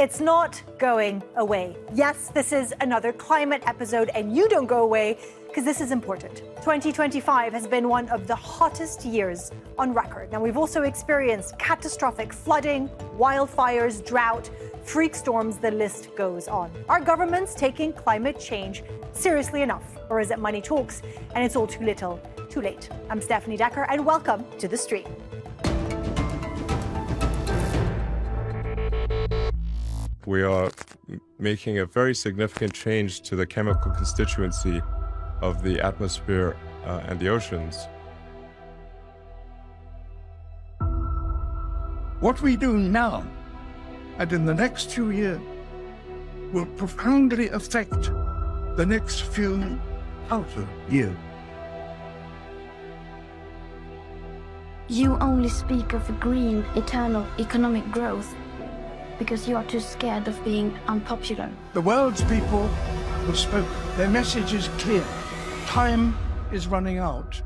It's not going away. Yes, this is another climate episode, and you don't go away because this is important. 2025 has been one of the hottest years on record. Now, we've also experienced catastrophic flooding, wildfires, drought, freak storms, the list goes on. Are governments taking climate change seriously enough? Or is it money talks and it's all too little, too late? I'm Stefanie Dekker, and welcome to The Stream. We are making a very significant change to the chemical constituency of the atmosphere and the oceans. What we do now and in the next 2 years will profoundly affect the next few outer years. You only speak of green, eternal economic growth because you are too scared of being unpopular. The world's people have spoken. Their message is clear. Time is running out.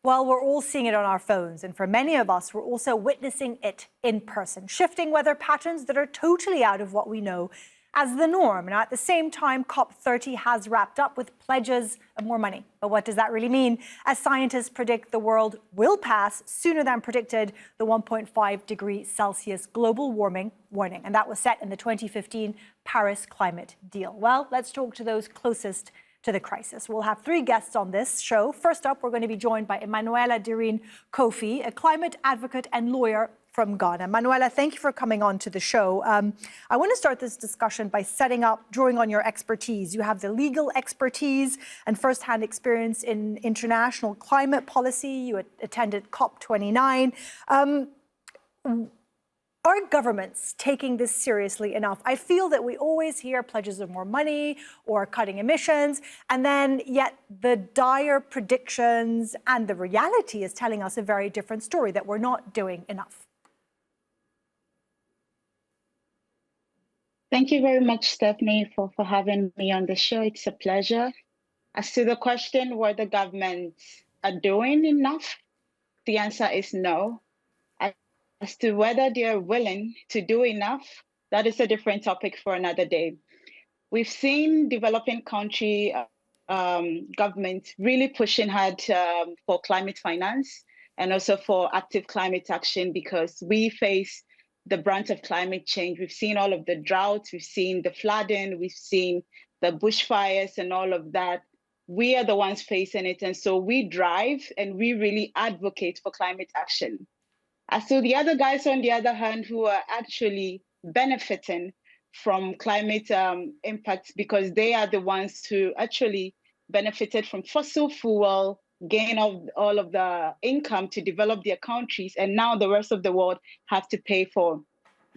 Well, we're all seeing it on our phones, and for many of us, we're also witnessing it in person, shifting weather patterns that are totally out of what we know as the norm. Now, at the same time, COP30 has wrapped up with pledges of more money. But what does that really mean? As scientists predict the world will pass sooner than predicted the 1.5 degrees Celsius global warming warning. And that was set in the 2015 Paris climate deal. Well, let's talk to those closest to the crisis. We'll have three guests on this show. First up, we're going to be joined by Emmanuella Direen Kwofie, a climate advocate and lawyer from Ghana. Emmanuella, thank you for coming on to the show. I want to start this discussion by drawing on your expertise. You have the legal expertise and firsthand experience in international climate policy. You attended COP29. Are governments taking this seriously enough? I feel that we always hear pledges of more money or cutting emissions, and then yet the dire predictions and the reality is telling us a very different story, that we're not doing enough. Thank you very much, Stefanie, for having me on the show. It's a pleasure. As to the question whether governments are doing enough, the answer is no. As to whether they're willing to do enough, that is a different topic for another day. We've seen developing country governments really pushing hard for climate finance and also for active climate action, because we face the brunt of climate change. We've seen all of the droughts, we've seen the flooding, we've seen the bushfires and all of that. We are the ones facing it. And so we drive and we really advocate for climate action. As to the other guys, on the other hand, who are actually benefiting from climate impacts because they are the ones who actually benefited from fossil fuel, gain of all of the income to develop their countries, and now the rest of the world have to pay for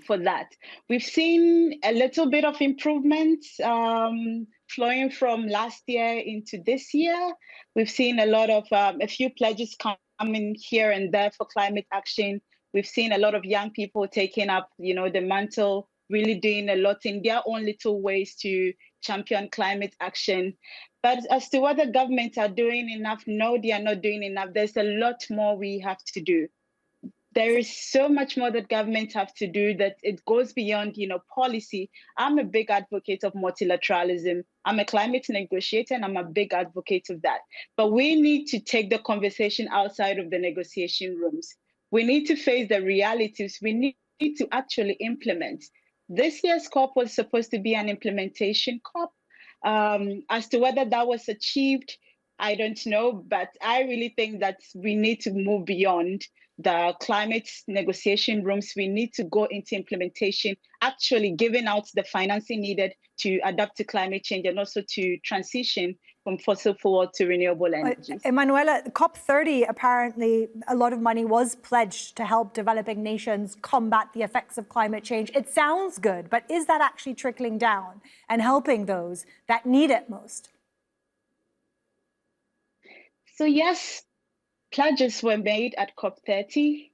that. We've seen a little bit of improvement flowing from last year into this year. We've seen a lot of a few pledges coming here and there for climate action. We've seen a lot of young people taking up, the mantle, really doing a lot in their own little ways to champion climate action. But as to whether governments are doing enough, no, they are not doing enough. There's a lot more we have to do. There is so much more that governments have to do that it goes beyond, policy. I'm a big advocate of multilateralism. I'm a climate negotiator, and I'm a big advocate of that. But we need to take the conversation outside of the negotiation rooms. We need to face the realities. We need to actually implement. This year's COP was supposed to be an implementation COP. As to whether that was achieved, I don't know, but I really think that we need to move beyond the climate negotiation rooms. We need to go into implementation, actually giving out the financing needed to adapt to climate change and also to transition from fossil fuel to renewable energies. Emmanuella, COP30, apparently a lot of money was pledged to help developing nations combat the effects of climate change. It sounds good, but is that actually trickling down and helping those that need it most? So yes, pledges were made at COP30,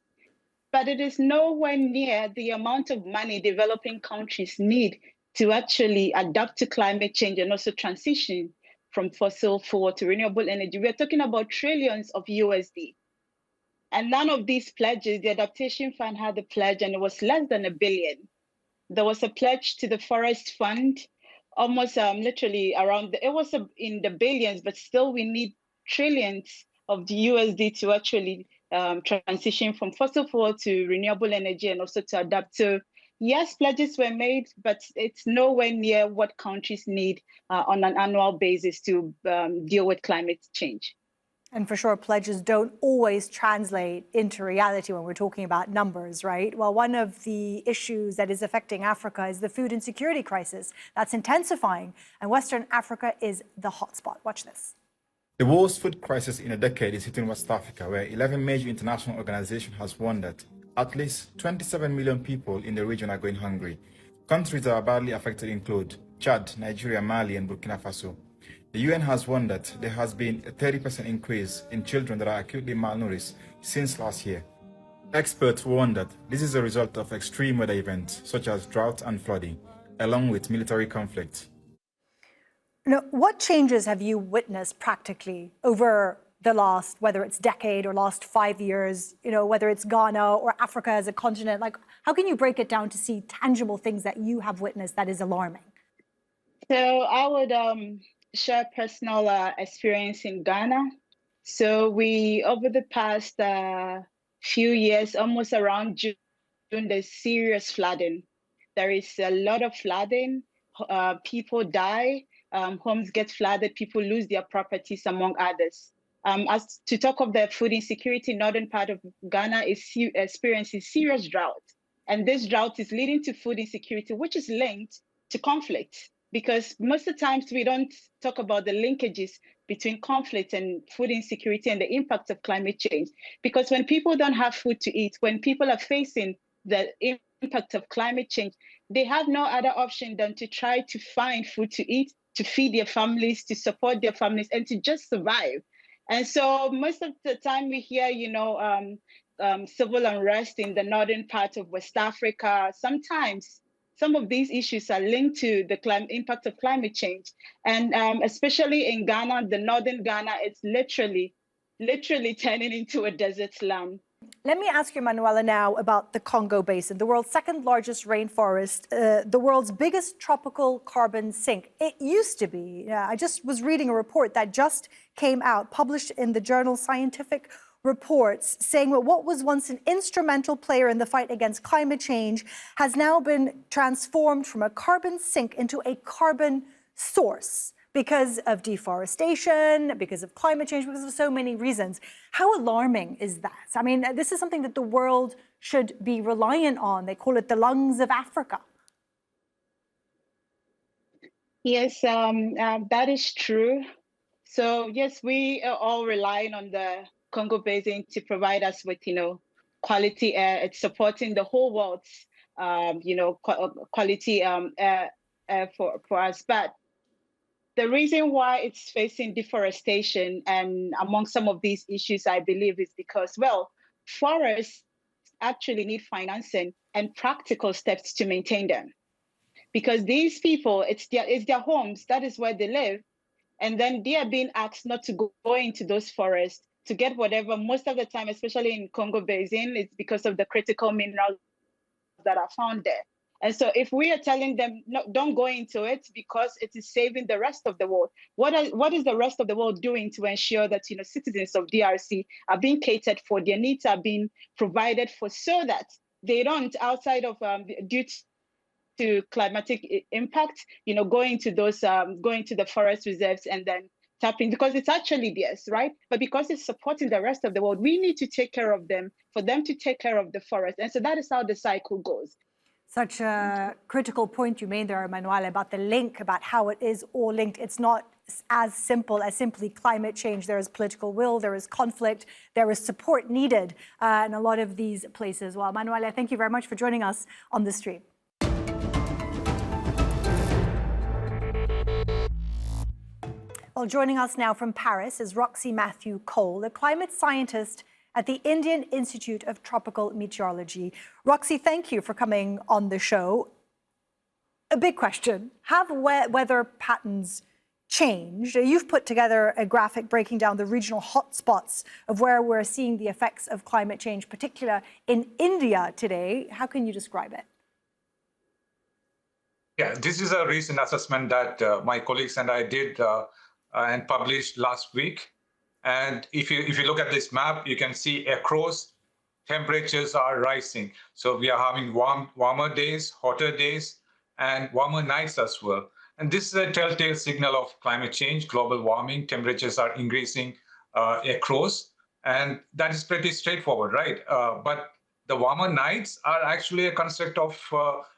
but it is nowhere near the amount of money developing countries need to actually adapt to climate change and also transition from fossil fuel to renewable energy, we're talking about trillions of USD. And none of these pledges, the Adaptation Fund had a pledge, and it was less than $1 billion. There was a pledge to the Forest Fund, almost literally around, it was in the billions, but still we need trillions of the USD to actually transition from fossil fuel to renewable energy and also to adapt. So yes, pledges were made, but it's nowhere near what countries need on an annual basis to deal with climate change. And for sure, pledges don't always translate into reality when we're talking about numbers, right? Well, one of the issues that is affecting Africa is the food insecurity crisis. That's intensifying, and Western Africa is the hotspot. Watch this. The worst food crisis in a decade is hitting West Africa, where 11 major international organizations have warned that at least 27 million people in the region are going hungry. Countries that are badly affected include Chad, Nigeria, Mali, and Burkina Faso. The UN has warned that there has been a 30% increase in children that are acutely malnourished since last year. Experts warn that this is a result of extreme weather events such as drought and flooding, along with military conflict. Now, what changes have you witnessed practically over the last, whether it's decade or last 5 years, whether it's Ghana or Africa as a continent? Like, how can you break it down to see tangible things that you have witnessed that is alarming? So I would share personal experience in Ghana. So we, over the past few years, almost around June, there's serious flooding. There is a lot of flooding. People die, homes get flooded, people lose their properties, among others. As to talk of the food insecurity, northern part of Ghana is experiencing serious drought. And this drought is leading to food insecurity, which is linked to conflict. Because most of the times we don't talk about the linkages between conflict and food insecurity and the impact of climate change. Because when people don't have food to eat, when people are facing the impact of climate change, they have no other option than to try to find food to eat, to feed their families, to support their families, and to just survive. And so most of the time we hear, civil unrest in the northern part of West Africa. Sometimes some of these issues are linked to the impact of climate change. And especially in Ghana, the northern Ghana, it's literally turning into a desert slum. Let me ask you, Emmanuella, now about the Congo Basin, the world's second largest rainforest, the world's biggest tropical carbon sink. It used to be. I just was reading a report that just came out, published in the journal Scientific Reports, saying that what was once an instrumental player in the fight against climate change has now been transformed from a carbon sink into a carbon source because of deforestation, because of climate change, because of so many reasons. How alarming is that? I mean, this is something that the world should be reliant on. They call it the lungs of Africa. Yes, that is true. So yes, we are all relying on the Congo Basin to provide us with, quality air. It's supporting the whole world's, quality air for us. But the reason why it's facing deforestation and among some of these issues, I believe, is because, well, forests actually need financing and practical steps to maintain them. Because these people, it's their homes, that is where they live. And then they are being asked not to go into those forests to get whatever. Most of the time, especially in Congo Basin, it's because of the critical minerals that are found there. And so if we are telling them, no, don't go into it because it is saving the rest of the world, what is the rest of the world doing to ensure that citizens of DRC are being catered for, their needs are being provided for, so that they don't, outside of due to climatic impact, going to the forest reserves and then tapping, because it's actually theirs, right? But because it's supporting the rest of the world, we need to take care of them for them to take care of the forest. And so that is how the cycle goes. Such a critical point you made there, Emmanuella, about the link, about how it is all linked. It's not as simple as simply climate change. There is political will, there is conflict, there is support needed in a lot of these places. Well, Emmanuella, thank you very much for joining us on the stream. Well, joining us now from Paris is Roxy Mathew Koll, a climate scientist at the Indian Institute of Tropical Meteorology. Roxy, thank you for coming on the show. A big question. Have weather patterns change. You've put together a graphic breaking down the regional hotspots of where we're seeing the effects of climate change, particularly in India today. How can you describe it? Yeah, this is a recent assessment that my colleagues and I did and published last week. And if you look at this map, you can see across temperatures are rising. So we are having warmer days, hotter days, and warmer nights as well. And this is a telltale signal of climate change, global warming. Temperatures are increasing across, and that is pretty straightforward, right? But the warmer nights are actually a construct of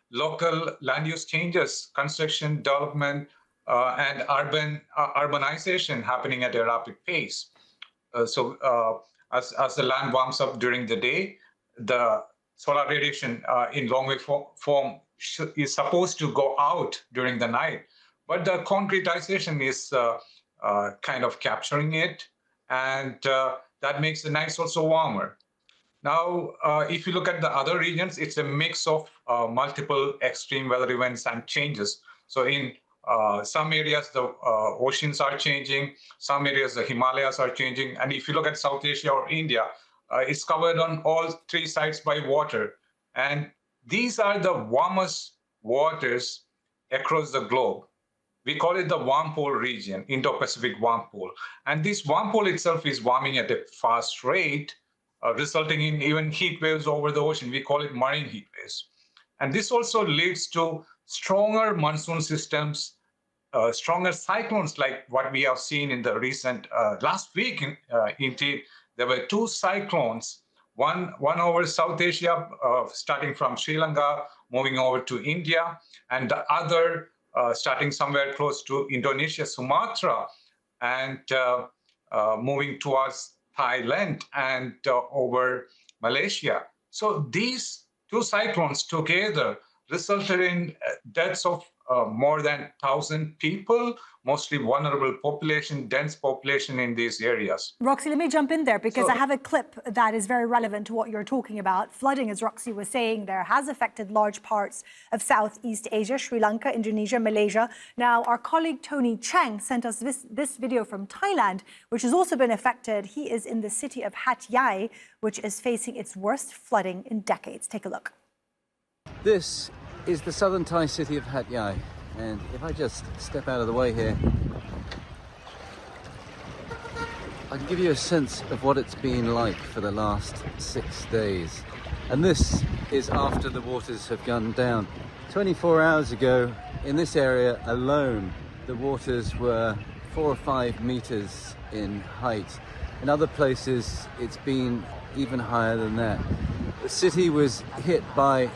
local land use changes, construction, development, and urbanization happening at a rapid pace. As the land warms up during the day, the solar radiation in long wave form is supposed to go out during the night, but the concretization is kind of capturing it, and that makes the nights also warmer. Now, if you look at the other regions, it's a mix of multiple extreme weather events and changes. So in some areas, the oceans are changing. Some areas, the Himalayas are changing. And if you look at South Asia or India, it's covered on all three sides by water. And these are the warmest waters across the globe. We call it the warm pole region, Indo-Pacific warm pole. And this warm pole itself is warming at a fast rate, resulting in even heat waves over the ocean. We call it marine heat waves. And this also leads to stronger monsoon systems, stronger cyclones like what we have seen in the recent, last week, indeed, there were two cyclones, one over South Asia, starting from Sri Lanka, moving over to India, and the other starting somewhere close to Indonesia, Sumatra, and moving towards Thailand and over Malaysia. So these two cyclones together resulted in deaths of more than 1,000 people, mostly vulnerable population, dense population in these areas. Roxy, let me jump in there because I have a clip that is very relevant to what you're talking about. Flooding, as Roxy was saying there, has affected large parts of Southeast Asia, Sri Lanka, Indonesia, Malaysia. Now, our colleague Tony Cheng sent us this video from Thailand, which has also been affected. He is in the city of Hat Yai, which is facing its worst flooding in decades. Take a look. This is the southern Thai city of Hat Yai, and if I just step out of the way here, I can give you a sense of what it's been like for the last 6 days. And this is after the waters have gone down. 24 hours ago, in this area alone, the waters were 4 or 5 meters in height. In other places, it's been even higher than that. The city was hit by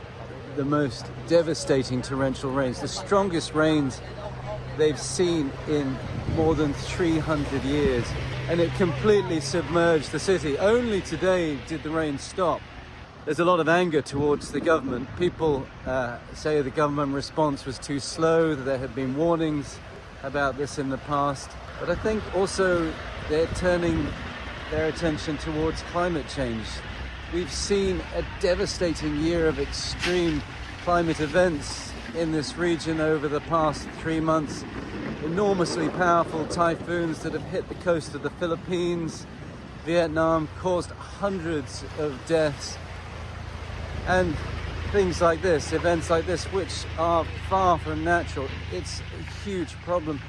the most devastating torrential rains, the strongest rains they've seen in more than 300 years, and it completely submerged the city. Only today did the rain stop. There's a lot of anger towards the government. People say the government response was too slow, that there had been warnings about this in the past, but I think also they're turning their attention towards climate change. We've seen a devastating year of extreme climate events in this region over the past 3 months. Enormously powerful typhoons that have hit the coast of the Philippines, Vietnam, caused hundreds of deaths. And things like this, events like this, which are far from natural, it's a huge problem.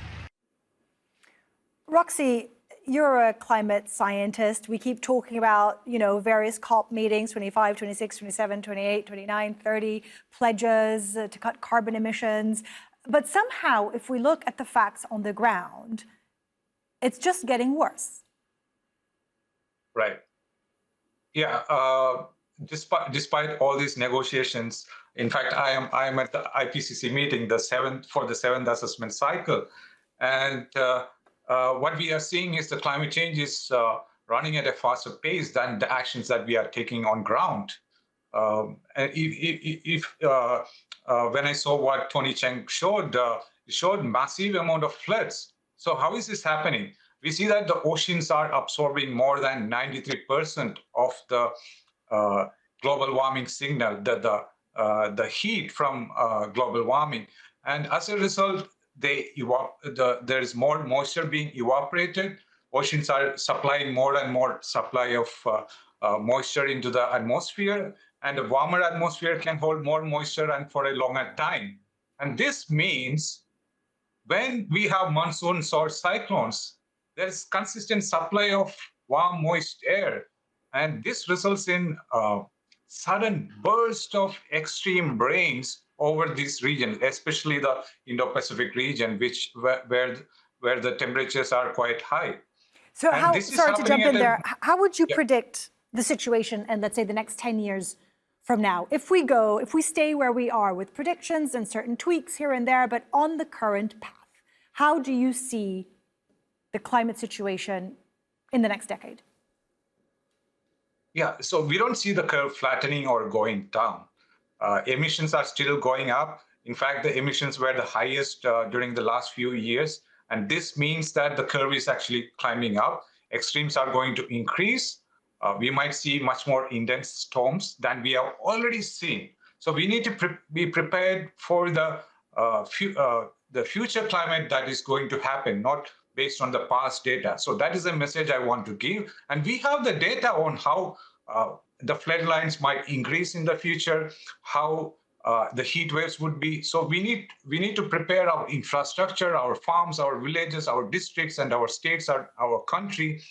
Roxy, you're a climate scientist. We keep talking about, various COP meetings, 25, 26, 27, 28, 29, 30, pledges to cut carbon emissions. But somehow, if we look at the facts on the ground, it's just getting worse. Right. Yeah. Despite all these negotiations, in fact, I am at the IPCC meeting, the seventh assessment cycle, and what we are seeing is the climate change is running at a faster pace than the actions that we are taking on ground. And when I saw what Tony Cheng showed, it showed massive amount of floods. So how is this happening? We see that the oceans are absorbing more than 93% of the global warming signal, the heat from global warming. And as a result, there's more moisture being evaporated. Oceans are supplying more and more supply of moisture into the atmosphere, and a warmer atmosphere can hold more moisture and for a longer time. And this means when we have monsoons or cyclones, there's consistent supply of warm, moist air. And this results in sudden burst of extreme rains over this region, especially the Indo-Pacific region, where the temperatures are quite high. So sorry to jump in there, how would you predict the situation in, let's say, the next 10 years from now? If we stay where we are with predictions and certain tweaks here and there, but on the current path, how do you see the climate situation in the next decade? Yeah, so we don't see the curve flattening or going down. Emissions are still going up. In fact, the emissions were the highest during the last few years. And this means that the curve is actually climbing up. Extremes are going to increase. We might see much more intense storms than we have already seen. So we need to be prepared for the future climate that is going to happen, not based on the past data. So that is a message I want to give. And we have the data on how the flood lines might increase in the future, how the heat waves would be. So we need to prepare our infrastructure, our farms, our villages, our districts, and our states, our country,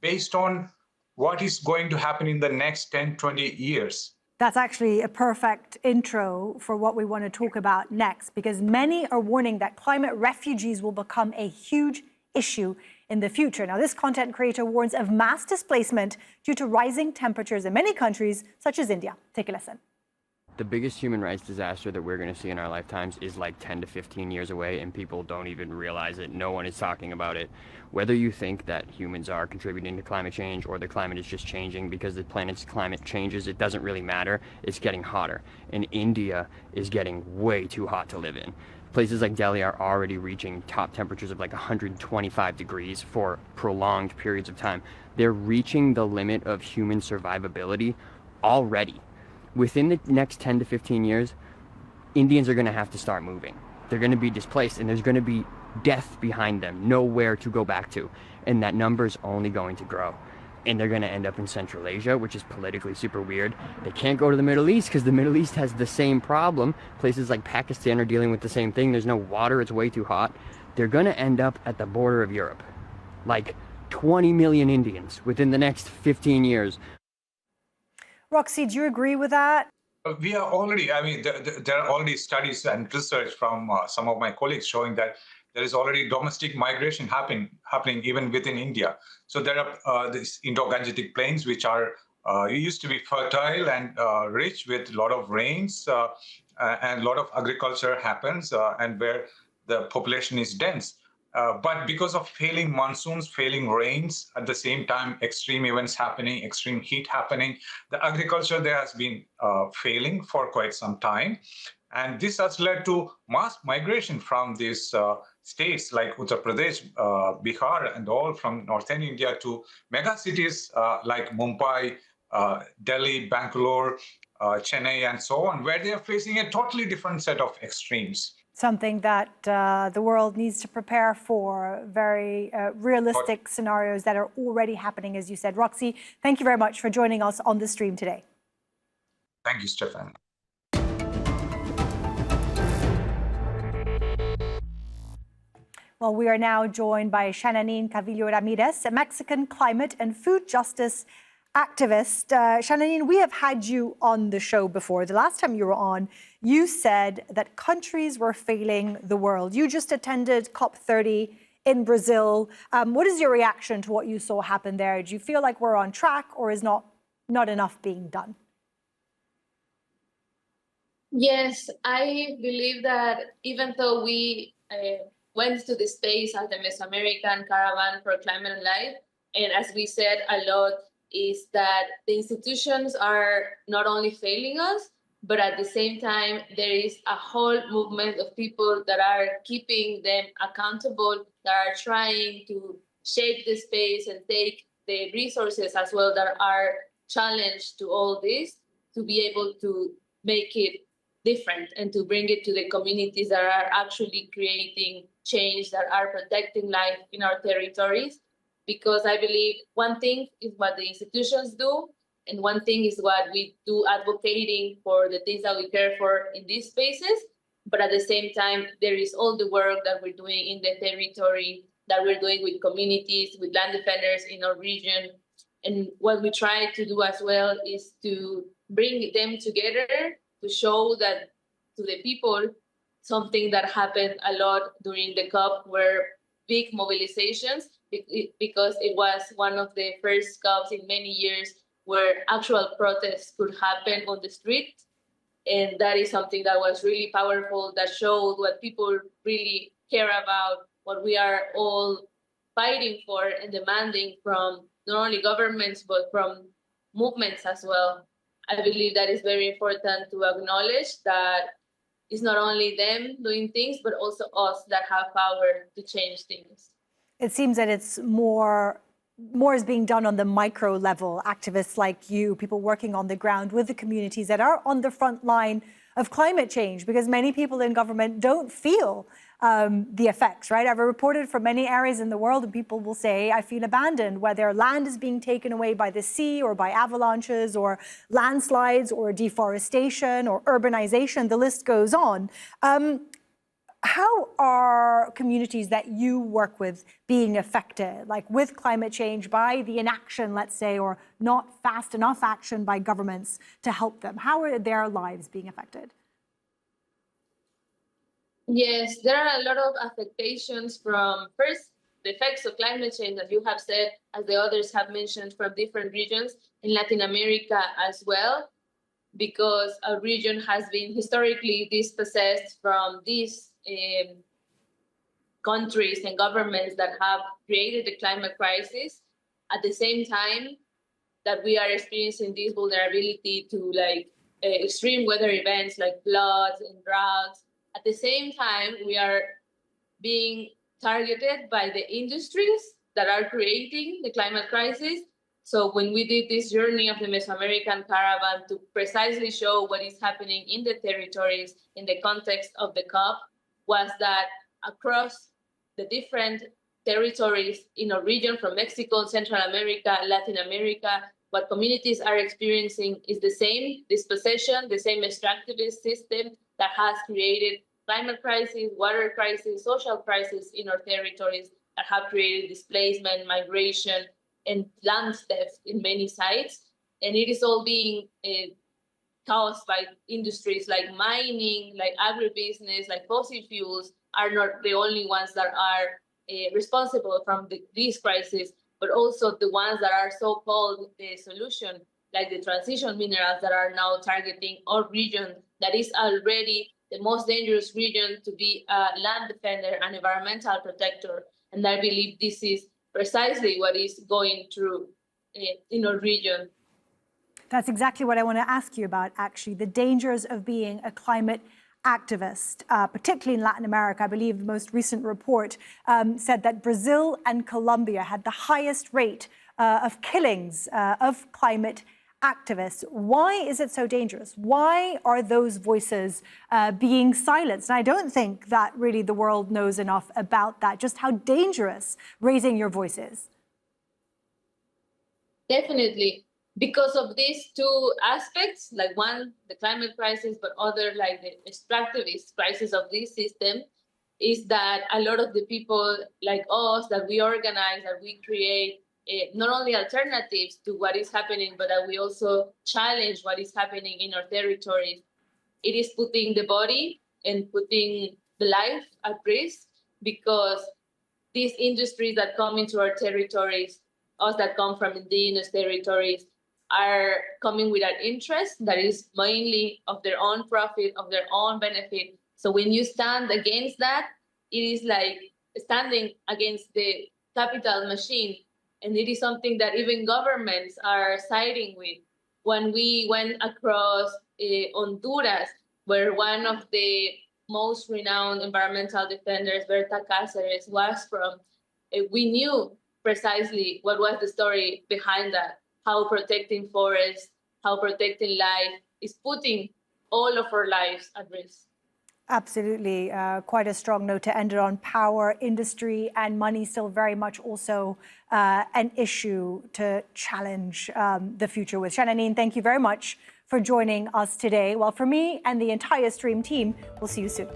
based on what is going to happen in the next 10, 20 years. That's actually a perfect intro for what we want to talk about next, because many are warning that climate refugees will become a huge issue in the future. Now, this content creator warns of mass displacement due to rising temperatures in many countries, such as India. Take a listen. The biggest human rights disaster that we're going to see in our lifetimes is like 10 to 15 years away, and people don't even realize it. No one is talking about it. Whether you think that humans are contributing to climate change or the climate is just changing because the planet's climate changes, it doesn't really matter. It's getting hotter. And India is getting way too hot to live in. Places like Delhi are already reaching top temperatures of like 125 degrees for prolonged periods of time. They're reaching the limit of human survivability already. Within the next 10 to 15 years, Indians are going to have to start moving. They're going to be displaced, and there's going to be death behind them, nowhere to go back to. And that number is only going to grow. And they're going to end up in Central Asia, which is politically super weird. They can't go to the Middle East because the Middle East has the same problem. Places like Pakistan are dealing with the same thing. There's no water. It's way too hot. They're going to end up at the border of Europe. Like 20 million Indians within the next 15 years. Roxy, do you agree with that? We are already, there are already studies and research from some of my colleagues showing that there is already domestic migration happening even within India. So there are these Indo-Gangetic plains, which are used to be fertile and rich with a lot of rains and a lot of agriculture happens and where the population is dense. But because of failing monsoons, failing rains, at the same time, extreme events happening, extreme heat happening, the agriculture there has been failing for quite some time. And this has led to mass migration from these states like Uttar Pradesh, Bihar, and all from northern India to mega cities like Mumbai, Delhi, Bangalore, Chennai, and so on, where they are facing a totally different set of extremes. Something that the world needs to prepare for, very realistic scenarios that are already happening, as you said. Roxy, thank you very much for joining us on the stream today. Thank you, Stefanie. Well, we are now joined by Xananine Calvillo Ramirez, a Mexican climate and food justice activist. Xananine, we have had you on the show before. The last time you were on, you said that countries were failing the world. You just attended COP30 in Brazil. What is your reaction to what you saw happen there? Do you feel like we're on track, or is not enough being done? Yes, I believe that even though we went to the space as the Mesoamerican Caravan for Climate and Life, and as we said a lot, is that the institutions are not only failing us, but at the same time, there is a whole movement of people that are keeping them accountable, that are trying to shape the space and take the resources as well that are challenged to all this to be able to make it different and to bring it to the communities that are actually creating change, that are protecting life in our territories. Because I believe one thing is what the institutions do, and one thing is what we do advocating for the things that we care for in these spaces. But at the same time, there is all the work that we're doing in the territory, that we're doing with communities, with land defenders in our region. And what we try to do as well is to bring them together to show that to the people something that happened a lot during the COP were big mobilizations, because it was one of the first COPs in many years where actual protests could happen on the street. And that is something that was really powerful, that showed what people really care about, what we are all fighting for and demanding from not only governments, but from movements as well. I believe that is very important to acknowledge that it's not only them doing things, but also us that have power to change things. It seems that it's more is being done on the micro level. Activists like you, people working on the ground with the communities that are on the front line of climate change, because many people in government don't feel the effects, right? I've reported from many areas in the world, and people will say, I feel abandoned, where their land is being taken away by the sea or by avalanches or landslides or deforestation or urbanization. The list goes on. How are communities that you work with being affected, like with climate change, by the inaction, let's say, or not fast enough action by governments to help them? How are their lives being affected? Yes, there are a lot of affectations from, first, the effects of climate change, as you have said, as the others have mentioned, from different regions in Latin America as well, because a region has been historically dispossessed from these countries and governments that have created the climate crisis. At the same time that we are experiencing this vulnerability to extreme weather events like floods and droughts, at the same time we are being targeted by the industries that are creating the climate crisis. So when we did this journey of the Mesoamerican Caravan to precisely show what is happening in the territories in the context of the COP, was that across the different territories in a region from Mexico, Central America, Latin America, what communities are experiencing is the same dispossession, the same extractivist system that has created climate crisis, water crisis, social crisis in our territories, that have created displacement, migration, and land theft in many sites. And it is all being caused by industries like mining, like agribusiness, like fossil fuels, are not the only ones that are responsible from these crises, but also the ones that are so-called the solution, like the transition minerals that are now targeting our region that is already the most dangerous region to be a land defender and environmental protector. And I believe this is precisely what is going through in our region. That's exactly what I want to ask you about, actually, the dangers of being a climate activist, particularly in Latin America. I believe the most recent report said that Brazil and Colombia had the highest rate of killings of climate activists. Why is it so dangerous? Why are those voices being silenced? And I don't think that really the world knows enough about that, just how dangerous raising your voice is. Definitely. Because of these two aspects, like one, the climate crisis, but other, like the extractivist crisis of this system, is that a lot of the people like us, that we organize, that we create not only alternatives to what is happening, but that we also challenge what is happening in our territories. It is putting the body and putting the life at risk, because these industries that come into our territories, us that come from indigenous territories, are coming with an interest that is mainly of their own profit, of their own benefit. So when you stand against that, it is like standing against the capital machine. And it is something that even governments are siding with. When we went across Honduras, where one of the most renowned environmental defenders, Berta Cáceres, was from, we knew precisely what was the story behind that. How protecting forests, how protecting life is putting all of our lives at risk. Absolutely. Quite a strong note to end it on. Power, industry, and money still very much also an issue to challenge the future with. Xananine, thank you very much for joining us today. Well, for me and the entire Stream team, we'll see you soon.